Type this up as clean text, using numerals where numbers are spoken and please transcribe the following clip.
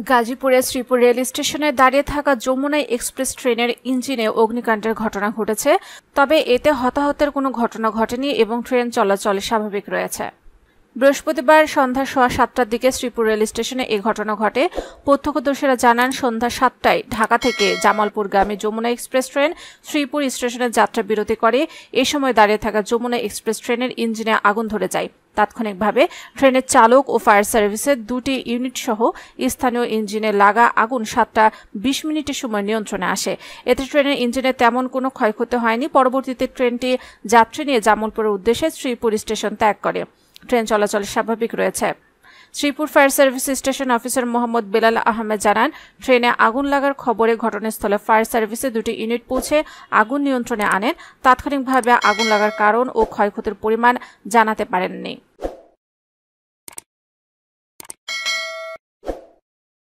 গাজীপুরের শ্রীপুর রেল স্টেশনে দাঁড়িয়ে থাকা যমুনা এক্সপ্রেস ট্রেনের ইঞ্জিনে অগ্নিকাণ্ডের ঘটনা ঘটেছে, তবে এতে হতাহতের কোনো ঘটনা ঘটেনি এবং ট্রেন চলাচল স্বাভাবিক রয়েছে। বৃহস্পতিবার সন্ধ্যা 7:15টার দিকে শ্রীপুর রেল স্টেশনে এই ঘটনা ঘটে। প্রত্যক্ষদর্শীরা জানান, সন্ধ্যা 7টায় ঢাকা থেকে জামালপুরগামী যমুনা এক্সপ্রেস ট্রেন শ্রীপুর স্টেশনে যাত্রা বিরতি করে। এই সময় দাঁড়িয়ে থাকা যমুনা এক্সপ্রেস ট্রেনের ইঞ্জিনে আগুন ধরে যায়। তাৎক্ষণিকভাবে ট্রেনের চালক ও ফায়ার সার্ভিসের 2টি ইউনিট সহ স্থানীয় ইঞ্জিনে লাগা আগুন 7:20 সময় নিয়ন্ত্রণে আসে। এতে ট্রেনের ইঞ্জিনে তেমন কোনো ক্ষয়ক্ষতি হয়নি। পরবর্তীতে ট্রেনটি যাত্রী নিয়ে জামালপুরের উদ্দেশ্যে শ্রীপুর স্টেশন ত্যাগ করে। ট্রেন চলাচল স্বাভাবিক রয়েছে। Sreepur fire service station officer Mohammad Belal Ahmed জানান, ট্রেনে আগুন লাগার খবরে ঘটনাস্থলে ফায়ার সার্ভিসের 2টি ইউনিট পৌঁছে আগুন নিয়ন্ত্রণে আনেন। তাৎক্ষণিকভাবে আগুন লাগার কারণ ও ক্ষয়ক্ষতির পরিমাণ জানাতে পারেননি।